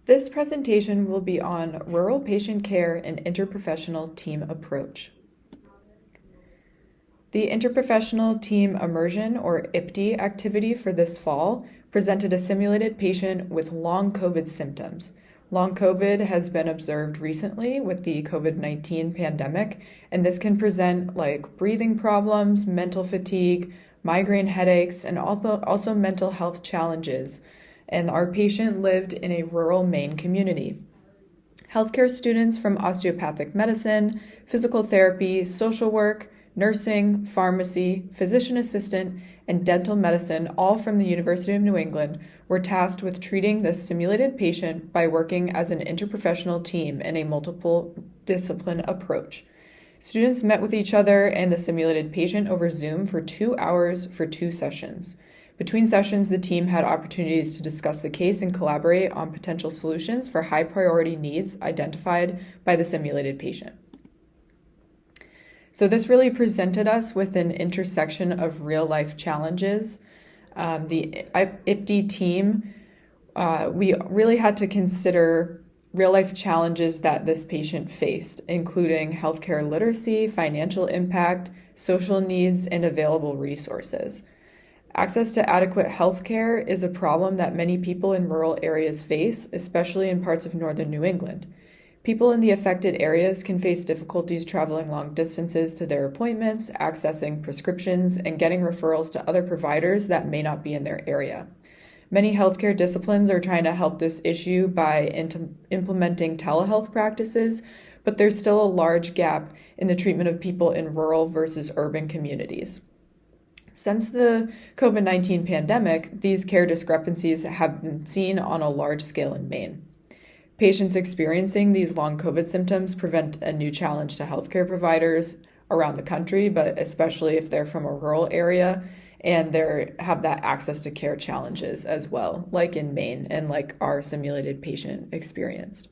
This presentation will be on rural patient care and interprofessional team approach. The Interprofessional Team Immersion, or IPTE, activity for this fall presented a simulated patient with long COVID symptoms. Long COVID has been observed recently with the COVID-19 pandemic, and this can present like breathing problems, mental fatigue, migraine headaches, and also mental health challenges. And our patient lived in a rural Maine community. Healthcare students from osteopathic medicine, physical therapy, social work, nursing, pharmacy, physician assistant, and dental medicine, all from the University of New England, were tasked with treating this simulated patient by working as an interprofessional team in a multiple discipline approach. Students met with each other and the simulated patient over Zoom for 2 hours for 2 sessions. Between sessions, the team had opportunities to discuss the case and collaborate on potential solutions for high priority needs identified by the simulated patient. So this really presented us with an intersection of real-life challenges. The IPTE team, we really had to consider real-life challenges that this patient faced, including healthcare literacy, financial impact, social needs, and available resources. Access to adequate healthcare is a problem that many people in rural areas face, especially in parts of northern New England. People in the affected areas can face difficulties traveling long distances to their appointments, accessing prescriptions, and getting referrals to other providers that may not be in their area. Many healthcare disciplines are trying to help this issue by implementing telehealth practices, but there's still a large gap in the treatment of people in rural versus urban communities. Since the COVID-19 pandemic, these care discrepancies have been seen on a large scale in Maine. Patients experiencing these long COVID symptoms present a new challenge to healthcare providers around the country, but especially if they're from a rural area and they have that access to care challenges as well, like in Maine and like our simulated patient experienced.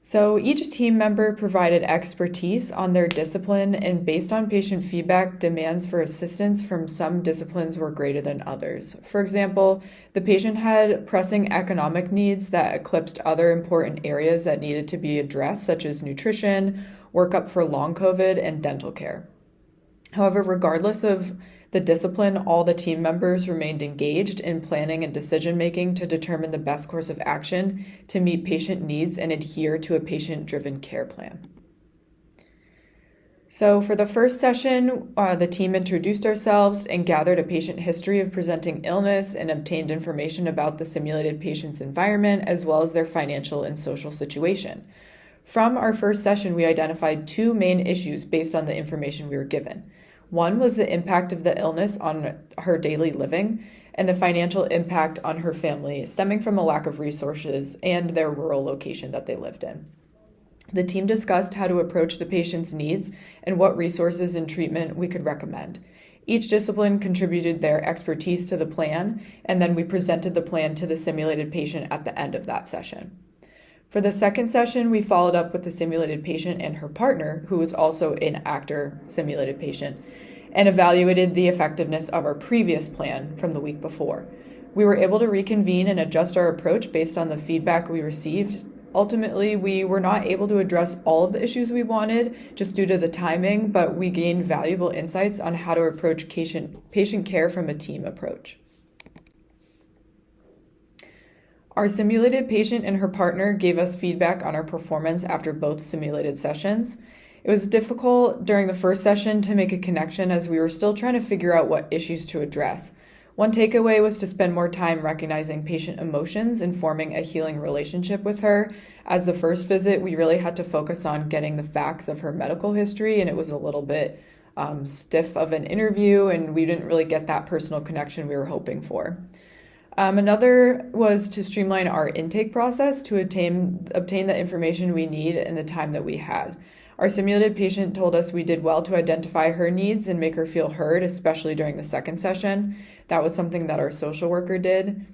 So each team member provided expertise on their discipline, and based on patient feedback, demands for assistance from some disciplines were greater than others. For example, the patient had pressing economic needs that eclipsed other important areas that needed to be addressed, such as nutrition, workup for long COVID, and dental care. However, regardless of the discipline, all the team members remained engaged in planning and decision-making to determine the best course of action to meet patient needs and adhere to a patient-driven care plan. So for the first session, the team introduced ourselves and gathered a patient history of presenting illness and obtained information about the simulated patient's environment as well as their financial and social situation. From our first session, we identified 2 main issues based on the information we were given. One was the impact of the illness on her daily living and the financial impact on her family stemming from a lack of resources and their rural location that they lived in. The team discussed how to approach the patient's needs and what resources and treatment we could recommend. Each discipline contributed their expertise to the plan, and then we presented the plan to the simulated patient at the end of that session. For the second session, we followed up with the simulated patient and her partner, who was also an actor simulated patient, and evaluated the effectiveness of our previous plan from the week before. We were able to reconvene and adjust our approach based on the feedback we received. Ultimately, we were not able to address all of the issues we wanted just due to the timing, but we gained valuable insights on how to approach patient care from a team approach. Our simulated patient and her partner gave us feedback on our performance after both simulated sessions. It was difficult during the first session to make a connection as we were still trying to figure out what issues to address. One takeaway was to spend more time recognizing patient emotions and forming a healing relationship with her. As the first visit, we really had to focus on getting the facts of her medical history, and it was a little bit stiff of an interview, and we didn't really get that personal connection we were hoping for. Another was to streamline our intake process to obtain the information we need in the time that we had. Our simulated patient told us we did well to identify her needs and make her feel heard, especially during the second session. That was something that our social worker did.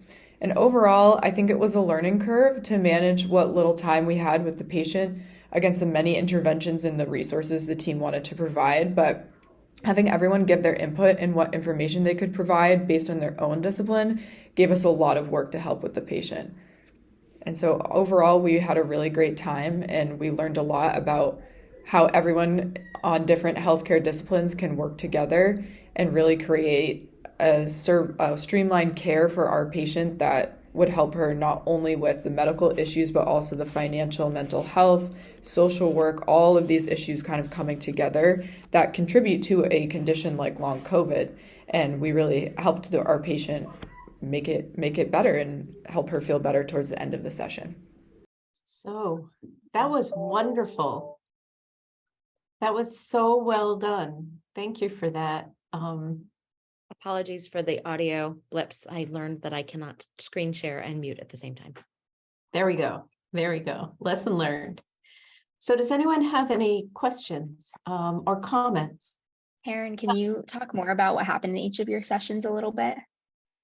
And overall, I think it was a learning curve to manage what little time we had with the patient against the many interventions and the resources the team wanted to provide. But Having everyone give their input and what information they could provide based on their own discipline gave us a lot of work to help with the patient. And so overall, we had a really great time, and we learned a lot about how everyone on different healthcare disciplines can work together and really create a streamlined care for our patient that would help her not only with the medical issues, but also the financial, mental health, social work, all of these issues kind of coming together that contribute to a condition like long COVID. And we really helped our patient make it better and help her feel better towards the end of the session. So that was wonderful. That was so well done. Thank you for that. Apologies for the audio blips. I learned that I cannot screen share and mute at the same time. There we go. There we go. Lesson learned. So does anyone have any questions or comments? Karen, can you talk more about what happened in each of your sessions a little bit?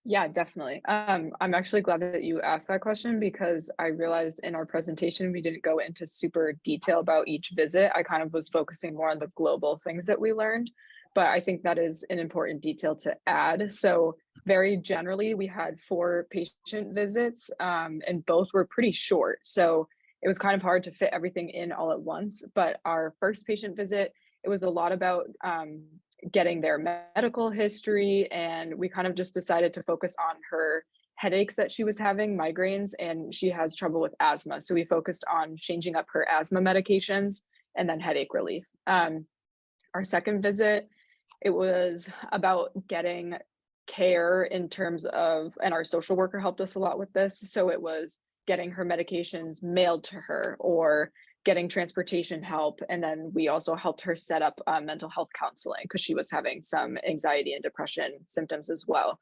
Yeah, definitely. I'm actually glad that you asked that question, because I realized in our presentation we didn't go into super detail about each visit. I kind of was focusing more on the global things that we learned, but I think that is an important detail to add. So very generally, we had 4 patient visits, and both were pretty short. So it was kind of hard to fit everything in all at once. But our first patient visit, it was a lot about getting their medical history, and we kind of just decided to focus on her headaches that she was having, migraines, and she has trouble with asthma. So we focused on changing up her asthma medications and then headache relief. Our second visit, it was about getting care in terms of, and our social worker helped us a lot with this. So it was getting her medications mailed to her or getting transportation help. And then we also helped her set up mental health counseling because she was having some anxiety and depression symptoms as well.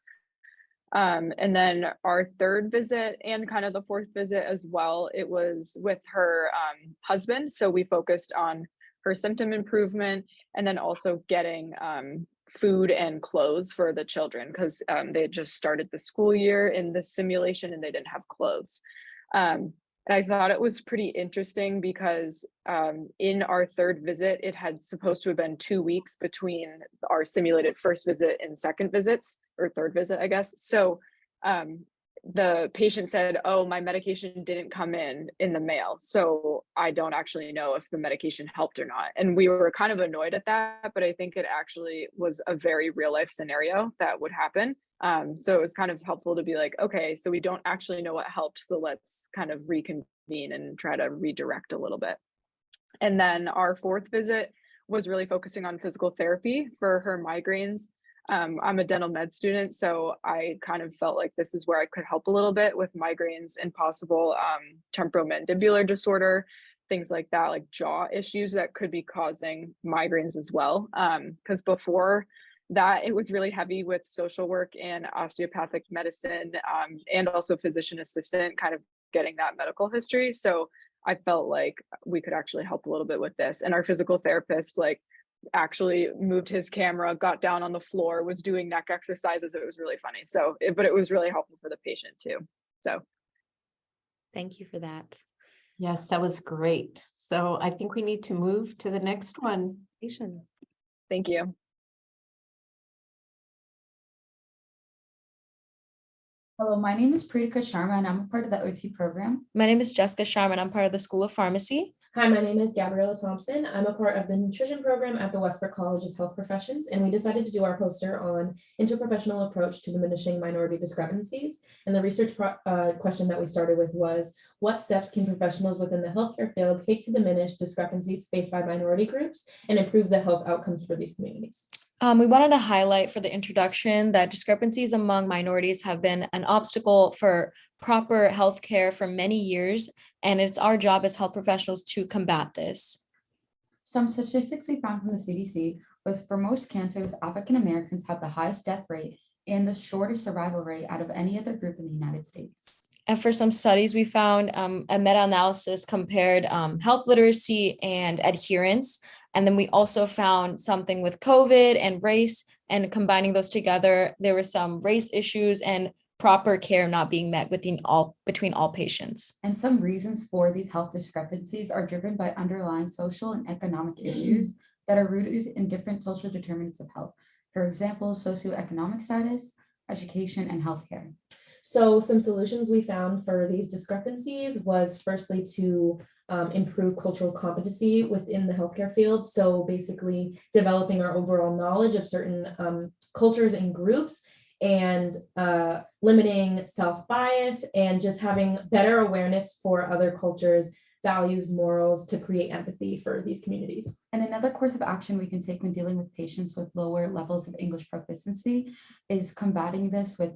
And then our third visit and kind of the fourth visit as well, it was with her husband. So we focused on her symptom improvement and then also getting food and clothes for the children because they had just started the school year in the simulation and they didn't have clothes. And I thought it was pretty interesting because in our third visit, it had supposed to have been 2 weeks between our simulated first visit and second visits, or third visit, I guess. So the patient said, oh, my medication didn't come in the mail. So I don't actually know if the medication helped or not. And we were kind of annoyed at that, but I think it actually was a very real life scenario that would happen. So it was kind of helpful to be like, okay, so we don't actually know what helped. So let's kind of reconvene and try to redirect a little bit. And then our fourth visit was really focusing on physical therapy for her migraines. I'm a dental med student, so I kind of felt like this is where I could help a little bit with migraines and possible temporomandibular disorder, things like that, like jaw issues that could be causing migraines as well. Because before that, it was really heavy with social work and osteopathic medicine, and also physician assistant, kind of getting that medical history. So I felt like we could actually help a little bit with this. And our physical therapist, like, actually moved his camera, got down on the floor, was doing neck exercises. It was really funny. So, but it was really helpful for the patient too. So Thank you for that. Yes, that was great. So I think we need to move to the next one. thank you. Hello, my name is Pritika Sharma and I'm a part of the OT program. My name is Jessica Sharma and I'm part of the School of Pharmacy. Hi, my name is Gabriella Thompson. I'm a part of the nutrition program at the Westbrook College of Health Professions, and we decided to do our poster on interprofessional approach to diminishing minority discrepancies. And the research question that we started with was, what steps can professionals within the healthcare field take to diminish discrepancies faced by minority groups and improve the health outcomes for these communities? We wanted to highlight for the introduction that discrepancies among minorities have been an obstacle for proper healthcare for many years, and it's our job as health professionals to combat this. Some statistics we found from the CDC was for most cancers, African Americans have the highest death rate and the shortest survival rate out of any other group in the United States. And for some studies, we found a meta-analysis compared health literacy and adherence. And then we also found something with COVID and race, and combining those together, there were some race issues and proper care not being met between all patients. And some reasons for these health discrepancies are driven by underlying social and economic issues that are rooted in different social determinants of health. For example, socioeconomic status, education, and healthcare. So some solutions we found for these discrepancies was firstly to improve cultural competency within the healthcare field. So basically developing our overall knowledge of certain cultures and groups, and limiting self-bias, and just having better awareness for other cultures, values, morals, to create empathy for these communities. And another course of action we can take when dealing with patients with lower levels of English proficiency is combating this with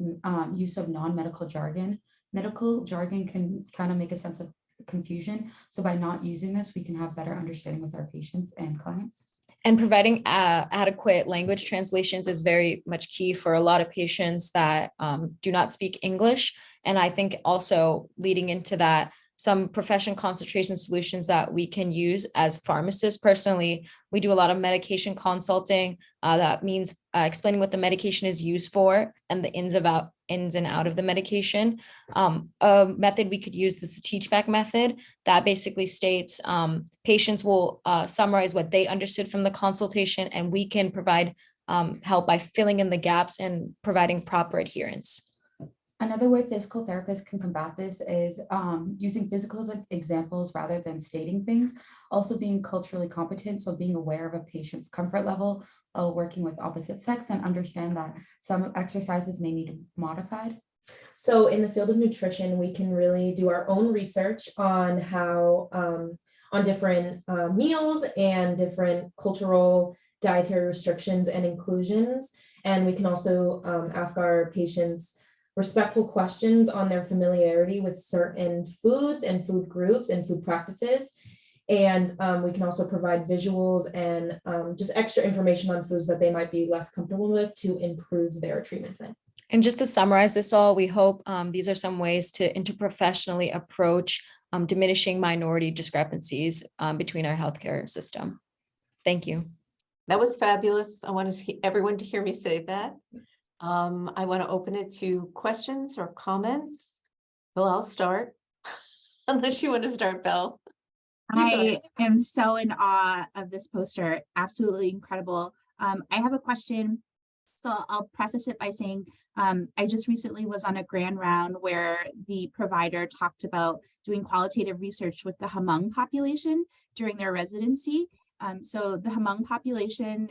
use of non-medical jargon. Medical jargon can kind of make a sense of confusion. So by not using this, we can have better understanding with our patients and clients. And providing adequate language translations is very much key for a lot of patients that do not speak English. And I think also leading into that, some profession concentration solutions that we can use as pharmacists. Personally, we do a lot of medication consulting. That means explaining what the medication is used for and the ins and out of the medication. A method we could use is the teach back method that basically states patients will summarize what they understood from the consultation, and we can provide help by filling in the gaps and providing proper adherence. Another way physical therapists can combat this is using physical examples rather than stating things. Also being culturally competent, so being aware of a patient's comfort level while working with opposite sex, and understand that some exercises may need to be modified. So in the field of nutrition, we can really do our own research on how on different meals and different cultural dietary restrictions and inclusions. And we can also ask our patients respectful questions on their familiarity with certain foods and food groups and food practices. And we can also provide visuals and just extra information on foods that they might be less comfortable with to improve their treatment plan. And just to summarize this all, we hope these are some ways to interprofessionally approach diminishing minority discrepancies between our healthcare system. Thank you. That was fabulous. I want everyone to hear me say that. I want to open it to questions or comments. Well, I'll start, unless you want to start, Belle. I am so in awe of this poster. Absolutely incredible. I have a question. So I'll preface it by saying I just recently was on a grand round where the provider talked about doing qualitative research with the Hmong population during their residency. So the Hmong population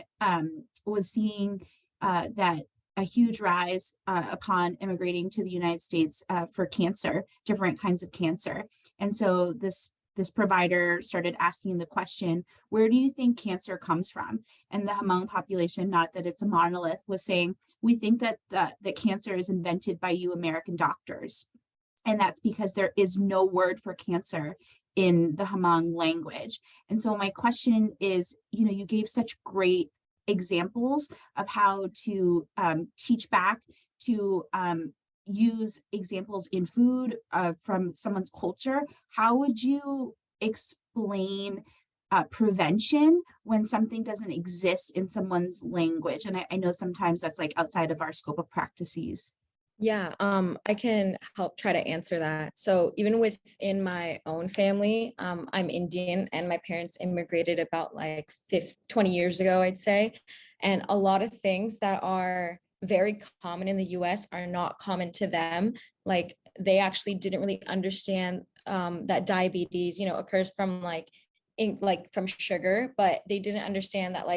was seeing that a huge rise upon immigrating to the United States for cancer, different kinds of cancer. And so this provider started asking the question, where do you think cancer comes from? And the Hmong population, not that it's a monolith, was saying, we think that the cancer is invented by you American doctors. And that's because there is no word for cancer in the Hmong language. And so my question is, you gave such great examples of how to teach back, to use examples in food from someone's culture. How would you explain prevention when something doesn't exist in someone's language? And I know sometimes that's like outside of our scope of practices. Yeah, I can help try to answer that. So even within my own family, I'm Indian and my parents immigrated about like 20 years ago, I'd say. And a lot of things that are very common in the US are not common to them. Like they actually didn't really understand that diabetes, occurs from from sugar, but they didn't understand that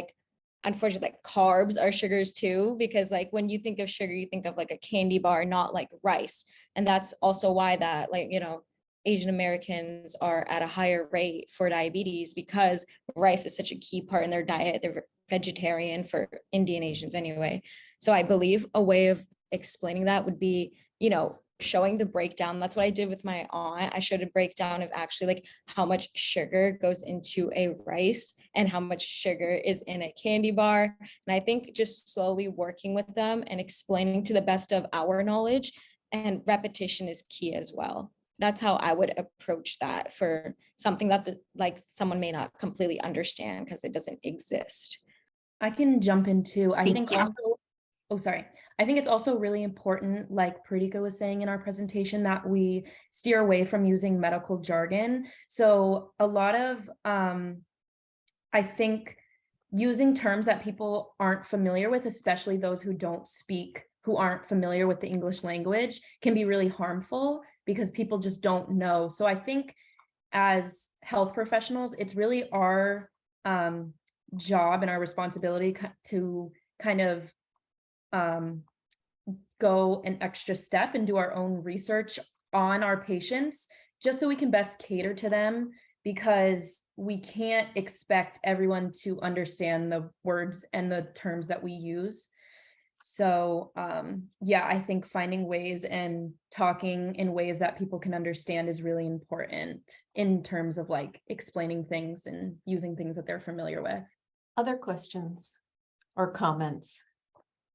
unfortunately, carbs are sugars too, because when you think of sugar, you think of a candy bar, not like rice. And that's also why that Asian Americans are at a higher rate for diabetes, because rice is such a key part in their diet. They're vegetarian for Indian Asians anyway. So I believe a way of explaining that would be, showing the breakdown. That's what I did with my aunt. I showed a breakdown of actually how much sugar goes into a rice and how much sugar is in a candy bar. And I think just slowly working with them and explaining to the best of our knowledge, and repetition is key as well. That's how I would approach that for something that someone may not completely understand because it doesn't exist. I can jump into, I think also oh, sorry. I think it's also really important, like Pradika was saying in our presentation, that we steer away from using medical jargon. So a lot of, I think, using terms that people aren't familiar with, especially those who aren't familiar with the English language, can be really harmful because people just don't know. So I think as health professionals, it's really our job and our responsibility to kind of go an extra step and do our own research on our patients, just so we can best cater to them, because we can't expect everyone to understand the words and the terms that we use. So yeah, I think finding ways and talking in ways that people can understand is really important in terms of like explaining things and using things that they're familiar with. Other questions or comments?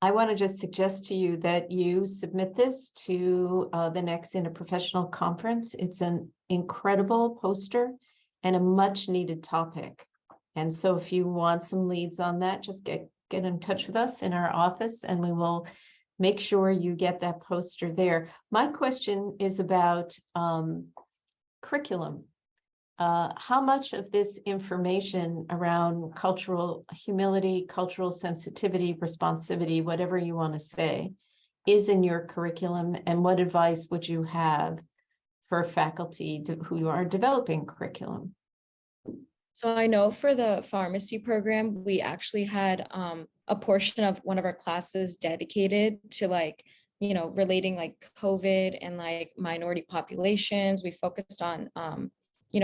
I want to just suggest to you that you submit this to the next Interprofessional conference. It's an incredible poster and a much needed topic. And so if you want some leads on that, just get in touch with us in our office and we will make sure you get that poster there. My question is about curriculum. How much of this information around cultural humility, cultural sensitivity, responsivity, whatever you want to say, is in your curriculum, and what advice would you have for faculty who are developing curriculum? So I know for the pharmacy program, we actually had a portion of one of our classes dedicated to like, relating like COVID and like minority populations. We focused on,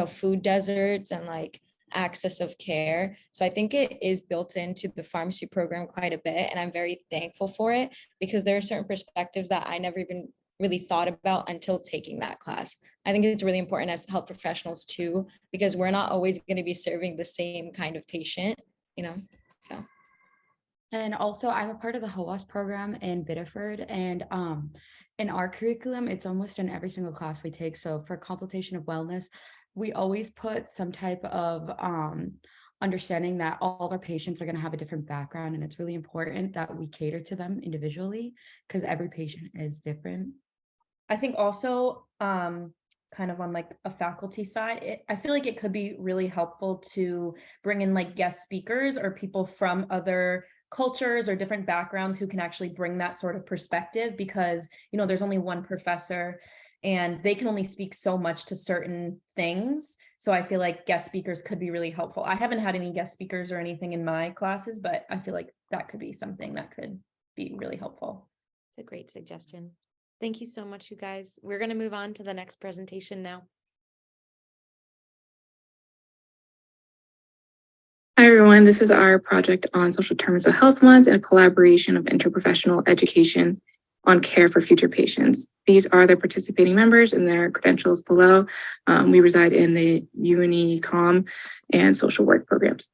food deserts and like access of care. So I think it is built into the pharmacy program quite a bit. And I'm very thankful for it, because there are certain perspectives that I never even really thought about until taking that class. I think it's really important as health professionals too, because we're not always going to be serving the same kind of patient, so. And also, I'm a part of the HOAS program in Biddeford, and in our curriculum, it's almost in every single class we take. So for consultation of wellness, we always put some type of understanding that all our patients are going to have a different background, and it's really important that we cater to them individually because every patient is different. I think also kind of on like a faculty side, I feel like it could be really helpful to bring in like guest speakers or people from other cultures or different backgrounds who can actually bring that sort of perspective, because there's only one professor and they can only speak so much to certain things. So I feel like guest speakers could be really helpful. I haven't had any guest speakers or anything in my classes, but I feel like that could be something that could be really helpful. It's a great suggestion. Thank you so much, you guys. We're going to move on to the next presentation now. Hi, everyone. This is our project on Social Determinants of Health Month and a collaboration of interprofessional education on care for future patients. These are the participating members and their credentials below. We reside in the UNE COM and social work programs.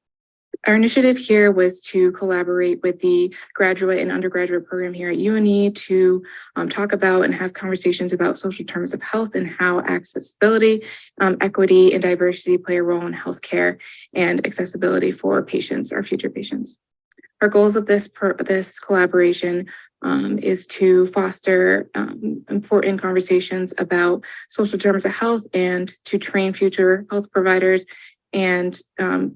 Our initiative here was to collaborate with the graduate and undergraduate program here at UNE to talk about and have conversations about social determinants of health and how accessibility, equity, and diversity play a role in healthcare and accessibility for patients, our future patients. Our goals of this collaboration is to foster important conversations about social determinants of health and to train future health providers and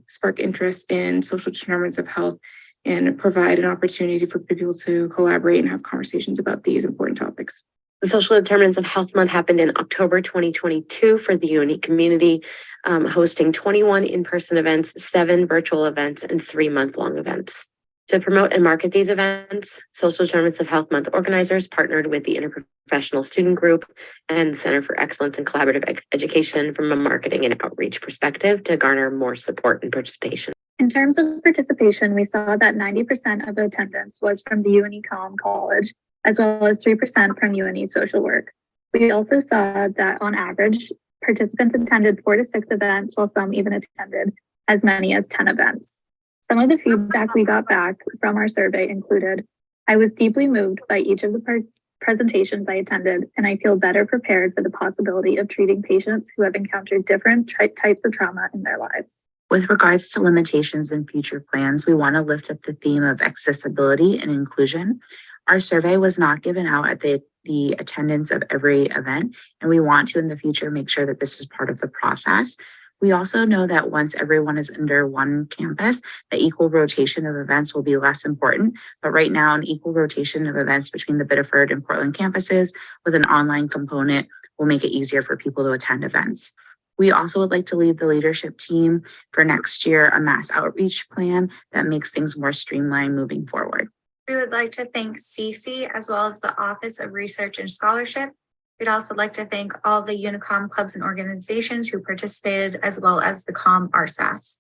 spark interest in social determinants of health and provide an opportunity for people to collaborate and have conversations about these important topics. The Social Determinants of Health Month happened in October 2022 for the UNE community, hosting 21 in-person events, 7 virtual events, and 3 month-long events. To promote and market these events, Social Determinants of Health Month organizers partnered with the Interprofessional Student Group and the Center for Excellence in Collaborative Education from a marketing and outreach perspective to garner more support and participation. In terms of participation, we saw that 90% of the attendance was from the UNE COM College, as well as 3% from UNE Social Work. We also saw that on average, participants attended 4 to 6 events, while some even attended as many as 10 events. Some of the feedback we got back from our survey included, I was deeply moved by each of the presentations I attended, and I feel better prepared for the possibility of treating patients who have encountered different types of trauma in their lives. With regards to limitations and future plans, we want to lift up the theme of accessibility and inclusion. Our survey was not given out at the attendance of every event, and we want to in the future make sure that this is part of the process. We also know that once everyone is under one campus, the equal rotation of events will be less important. But right now, an equal rotation of events between the Biddeford and Portland campuses with an online component will make it easier for people to attend events. We also would like to lead the leadership team for next year a mass outreach plan that makes things more streamlined moving forward. We would like to thank CECE as well as the Office of Research and Scholarship. We'd also like to thank all the Unicom clubs and organizations who participated, as well as the COM RSAS.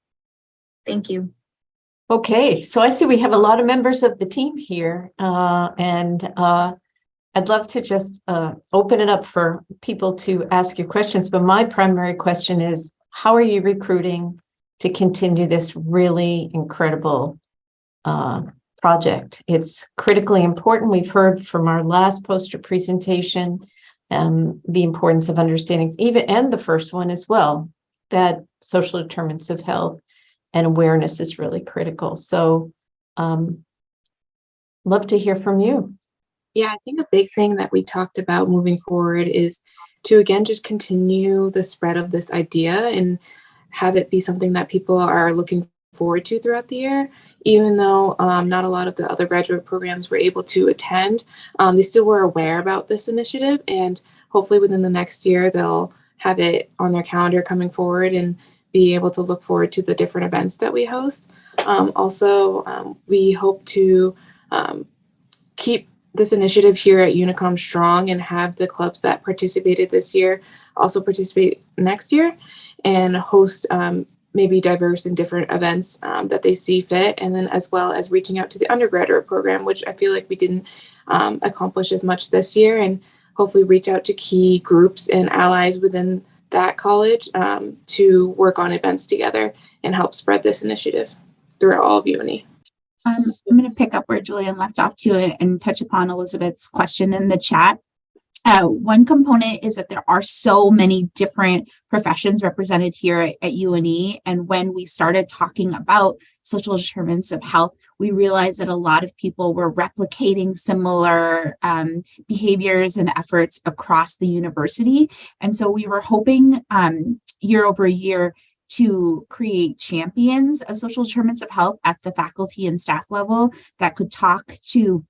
Thank you. Okay, so I see we have a lot of members of the team here, I'd love to just open it up for people to ask you questions, but my primary question is, how are you recruiting to continue this really incredible project? It's critically important. We've heard from our last poster presentation the importance of understanding, and the first one as well, that social determinants of health and awareness is really critical. So love to hear from you. Yeah, I think a big thing that we talked about moving forward is to, again, just continue the spread of this idea and have it be something that people are looking forward to throughout the year. Even though not a lot of the other graduate programs were able to attend, they still were aware about this initiative, and hopefully within the next year, they'll have it on their calendar coming forward and be able to look forward to the different events that we host. We hope to keep this initiative here at Unicom strong and have the clubs that participated this year also participate next year and host maybe diverse and different events that they see fit. And then as well as reaching out to the undergraduate program, which I feel like we didn't accomplish as much this year, and hopefully reach out to key groups and allies within that college to work on events together and help spread this initiative throughout all of UNI. I'm going to pick up where Julian left off too and touch upon Elizabeth's question in the chat. One component is that there are so many different professions represented here at UNE. And when we started talking about social determinants of health, we realized that a lot of people were replicating similar behaviors and efforts across the university. And so we were hoping year over year to create champions of social determinants of health at the faculty and staff level that could talk to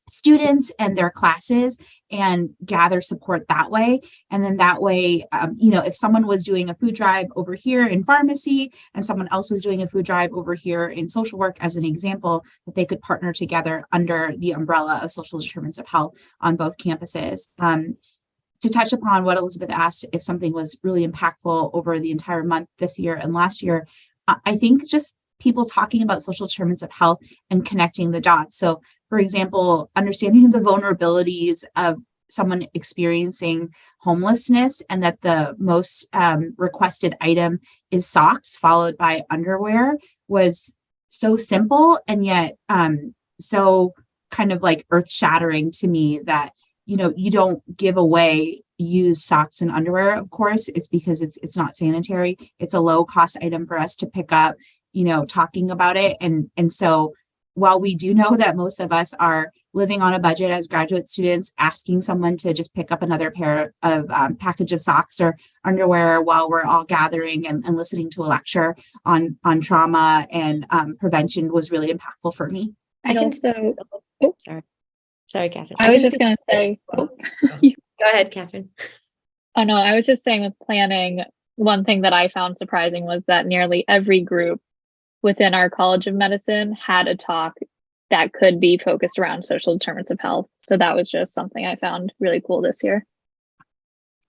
students and their classes and gather support that way. And then that way, if someone was doing a food drive over here in pharmacy and someone else was doing a food drive over here in social work, as an example, that they could partner together under the umbrella of social determinants of health on both campuses. To touch upon what Elizabeth asked, if something was really impactful over the entire month this year and last year, I think just people talking about social determinants of health and connecting the dots. So, for example, understanding the vulnerabilities of someone experiencing homelessness and that the most requested item is socks followed by underwear was so simple and yet so kind of like earth-shattering to me that you don't give away used socks and underwear. Of course, it's because it's not sanitary. It's a low cost item for us to pick up, talking about it. And so while we do know that most of us are living on a budget as graduate students, asking someone to just pick up another pair of package of socks or underwear while we're all gathering and listening to a lecture on trauma and prevention was really impactful for me. Sorry, Catherine. I was just going to say, Go ahead, Catherine. Oh no, I was just saying with planning, one thing that I found surprising was that nearly every group within our College of Medicine had a talk that could be focused around social determinants of health. So that was just something I found really cool this year.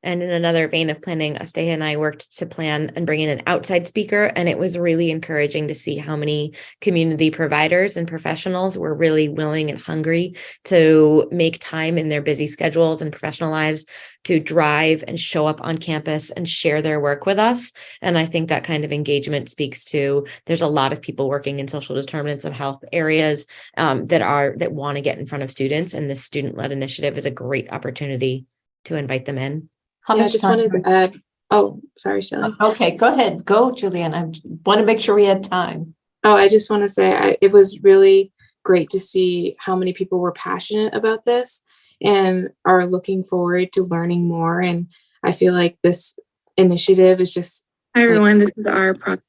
And in another vein of planning, Asteja and I worked to plan and bring in an outside speaker, and it was really encouraging to see how many community providers and professionals were really willing and hungry to make time in their busy schedules and professional lives to drive and show up on campus and share their work with us. And I think that kind of engagement speaks to there's a lot of people working in social determinants of health areas that want to get in front of students, and this student-led initiative is a great opportunity to invite them in. I just wanted to add Oh, sorry, Shelley. Okay, go ahead. Go, Julianne. I want to make sure we had time. Oh, I just want to say it was really great to see how many people were passionate about this and are looking forward to learning more. And I feel like this initiative is just Hi, like, everyone. This is our project.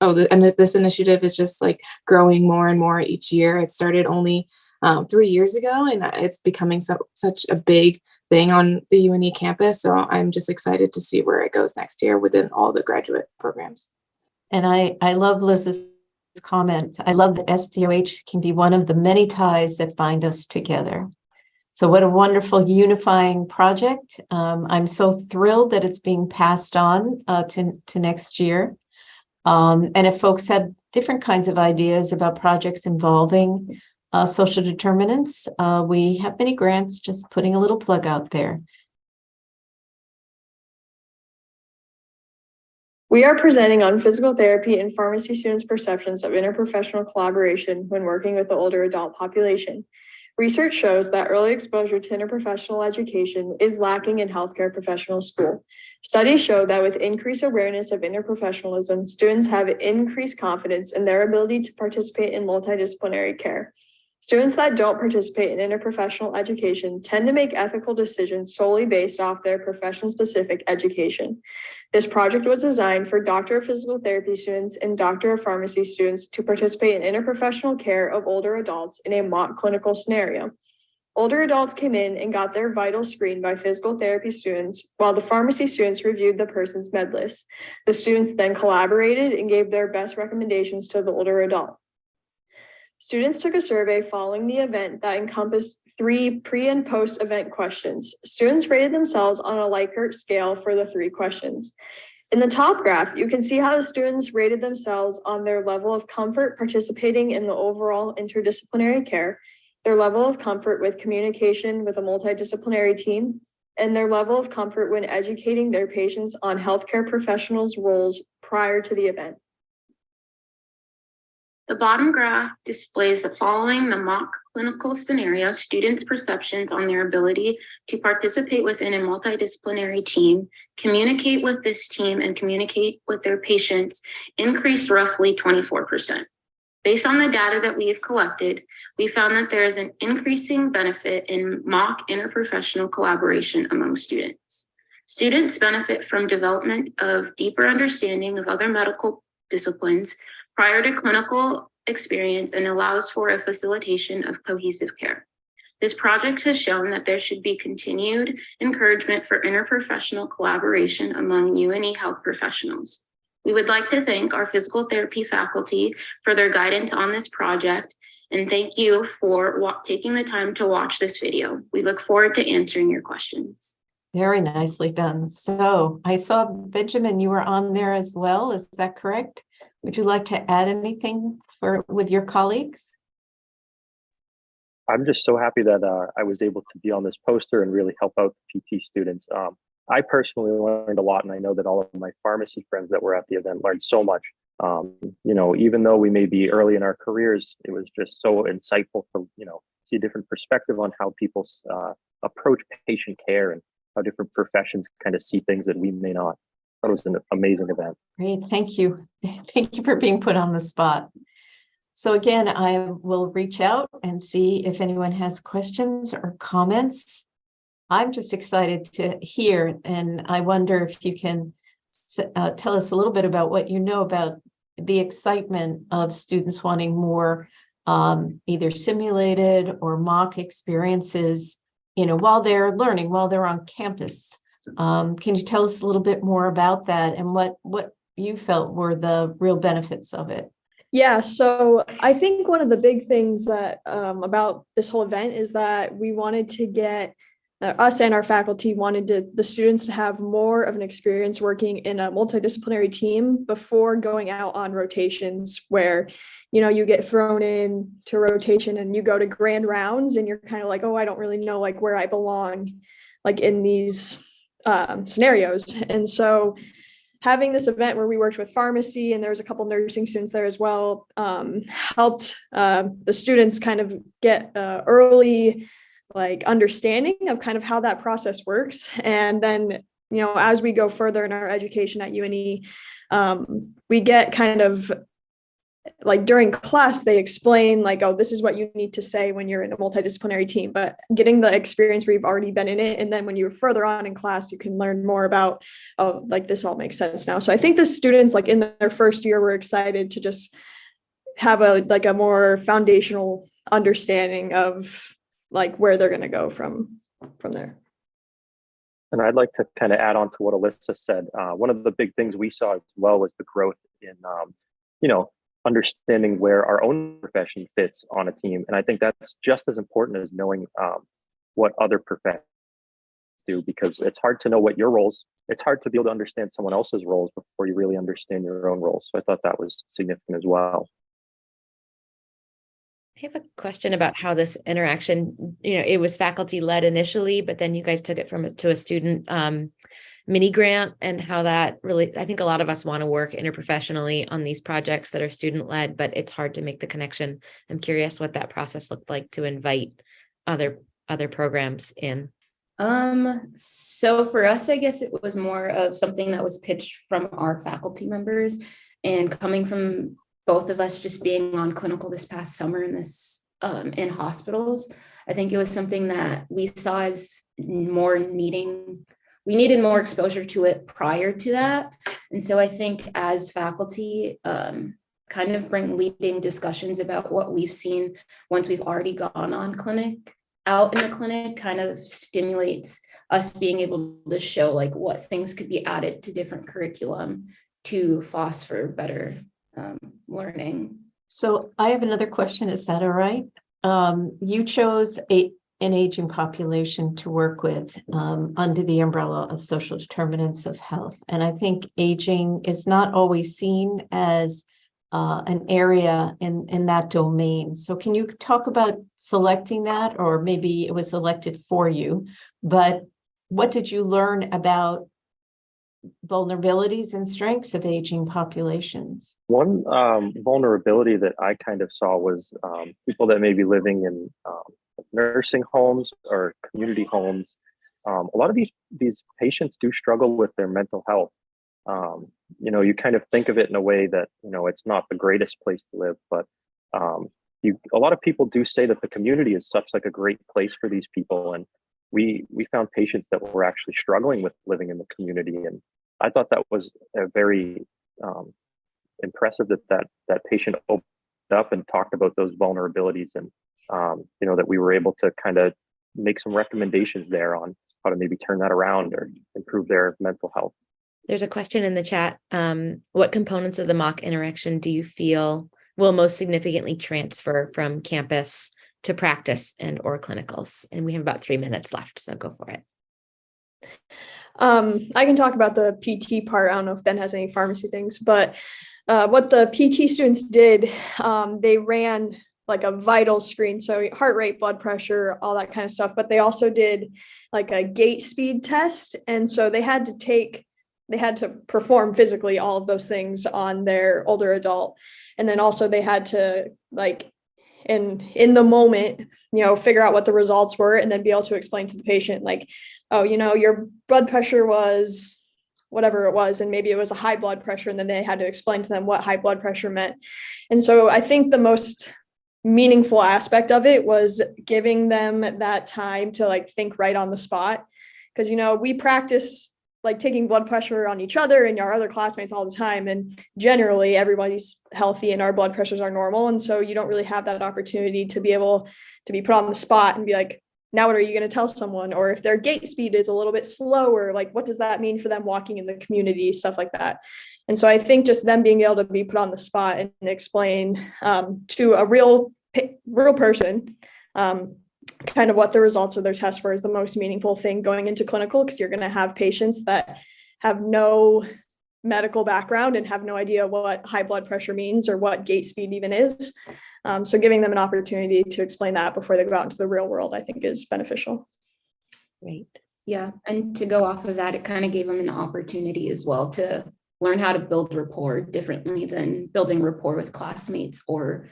this initiative is just like growing more and more each year. It started only 3 years ago, and it's becoming such a big thing on the UNE campus. So I'm just excited to see where it goes next year within all the graduate programs. And I love Liz's comment. I love that SDOH can be one of the many ties that bind us together. So what a wonderful unifying project. I'm so thrilled that it's being passed on to next year. And if folks have different kinds of ideas about projects involving social determinants, we have many grants, just putting a little plug out there. We are presenting on physical therapy and pharmacy students' perceptions of interprofessional collaboration when working with the older adult population. Research shows that early exposure to interprofessional education is lacking in healthcare professional school. Studies show that with increased awareness of interprofessionalism, students have increased confidence in their ability to participate in multidisciplinary care. Students that don't participate in interprofessional education tend to make ethical decisions solely based off their profession-specific education. This project was designed for Doctor of Physical Therapy students and Doctor of Pharmacy students to participate in interprofessional care of older adults in a mock clinical scenario. Older adults came in and got their vitals screened by physical therapy students, while the pharmacy students reviewed the person's med list. The students then collaborated and gave their best recommendations to the older adult. Students took a survey following the event that encompassed 3 pre and post event questions. Students rated themselves on a Likert scale for the 3 questions. In the top graph, you can see how the students rated themselves on their level of comfort participating in the overall interdisciplinary care, their level of comfort with communication with a multidisciplinary team, and their level of comfort when educating their patients on healthcare professionals' roles prior to the event. The bottom graph displays the following the mock clinical scenario, students' perceptions on their ability to participate within a multidisciplinary team, communicate with this team, and communicate with their patients increased roughly 24%. Based on the data that we have collected, we found that there is an increasing benefit in mock interprofessional collaboration among students. Students benefit from development of deeper understanding of other medical disciplines prior to clinical experience and allows for a facilitation of cohesive care. This project has shown that there should be continued encouragement for interprofessional collaboration among UNE health professionals. We would like to thank our physical therapy faculty for their guidance on this project, and thank you for taking the time to watch this video. We look forward to answering your questions. Very nicely done. So I saw, Benjamin, you were on there as well. Is that correct? Would you like to add anything with your colleagues? I'm just so happy that I was able to be on this poster and really help out the PT students. I personally learned a lot, and I know that all of my pharmacy friends that were at the event learned so much. Even though we may be early in our careers, it was just so insightful to, see a different perspective on how people approach patient care and how different professions kind of see things that we may not. That was an amazing event. Great, thank you. Thank you for being put on the spot. So again, I will reach out and see if anyone has questions or comments. I'm just excited to hear, and I wonder if you can tell us a little bit about what you know about the excitement of students wanting more either simulated or mock experiences, while they're learning, while they're on campus. Can you tell us a little bit more about that and what you felt were the real benefits of it? Yeah, so I think one of the big things that about this whole event is that we wanted to get us and our faculty wanted the students to have more of an experience working in a multidisciplinary team before going out on rotations where, you get thrown in to rotation and you go to grand rounds and you're kind of like, oh, I don't really know like where I belong like in these scenarios. And so having this event where we worked with pharmacy and there was a couple nursing students there as well helped the students kind of get early like understanding of kind of how that process works. And then as we go further in our education at UNE, we get kind of like during class, they explain like, oh, this is what you need to say when you're in a multidisciplinary team, but getting the experience where you've already been in it. And then when you're further on in class, you can learn more about, oh, like this all makes sense now. So I think the students like in their first year were excited to just have a more foundational understanding of like where they're going to go from there. And I'd like to kind of add on to what Alyssa said. One of the big things we saw as well was the growth in, understanding where our own profession fits on a team. And I think that's just as important as knowing what other professions do, because it's hard to know what your roles, it's hard to be able to understand someone else's roles before you really understand your own roles. So I thought that was significant as well. I have a question about how this interaction, it was faculty led initially, but then you guys took it to a student mini grant, and how that really, I think a lot of us want to work interprofessionally on these projects that are student led, but it's hard to make the connection. I'm curious what that process looked like to invite other programs in. So for us, I guess it was more of something that was pitched from our faculty members, and coming from both of us just being on clinical this past summer in this in hospitals, I think it was something that we saw as we needed more exposure to it prior to that. And so I think as faculty, kind of leading discussions about what we've seen once we've already gone on out in the clinic kind of stimulates us being able to show like what things could be added to different curriculum to foster better learning. So I have another question. Is that all right? You chose an aging population to work with under the umbrella of social determinants of health. And I think aging is not always seen as an area in that domain. So can you talk about selecting that, or maybe it was selected for you, but what did you learn about vulnerabilities and strengths of aging populations? One vulnerability that I kind of saw was people that may be living in nursing homes or community homes. A lot of these patients do struggle with their mental health. You kind of think of it in a way that, it's not the greatest place to live, but a lot of people do say that the community is such like a great place for these people. And we found patients that were actually struggling with living in the community. And I thought that was a very impressive that patient opened up and talked about those vulnerabilities, and that we were able to kind of make some recommendations there on how to maybe turn that around or improve their mental health. There's a question in the chat. What components of the mock interaction do you feel will most significantly transfer from campus to practice and or clinicals? And we have about 3 minutes left, so go for it. I can talk about the PT part. I don't know if Ben has any pharmacy things, but what the PT students did, they ran like a vital screen, so heart rate, blood pressure, all that kind of stuff. But they also did like a gait speed test, and so they had to perform physically all of those things on their older adult, and then also they had to like in the moment, figure out what the results were, and then be able to explain to the patient like, oh, your blood pressure was whatever it was, and maybe it was a high blood pressure, and then they had to explain to them what high blood pressure meant. And so I think the most meaningful aspect of it was giving them that time to like think right on the spot, because we practice like taking blood pressure on each other and our other classmates all the time, and generally everybody's healthy and our blood pressures are normal, and so you don't really have that opportunity to be able to be put on the spot and be like, now what are you going to tell someone? Or if their gait speed is a little bit slower, like what does that mean for them walking in the community, stuff like that. And so I think just them being able to be put on the spot and explain to a real person kind of what the results of their test were is the most meaningful thing going into clinical, because you're going to have patients that have no medical background and have no idea what high blood pressure means or what gait speed even is. So giving them an opportunity to explain that before they go out into the real world, I think is beneficial. Great. Yeah, and to go off of that, it kind of gave them an opportunity as well to learn how to build rapport differently than building rapport with classmates or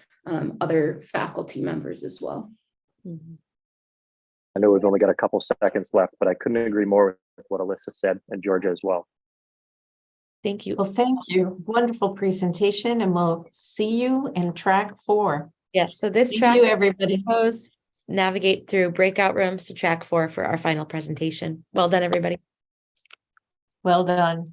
other faculty members as well. Mm-hmm. I know we've only got a couple seconds left, but I couldn't agree more with what Alyssa said and Georgia as well. Thank you. Well, thank you. Wonderful presentation, and we'll see you in track 4. Yes, so this Thank track you, everybody. navigate through breakout rooms to track 4 for our final presentation. Well done, everybody. Well done.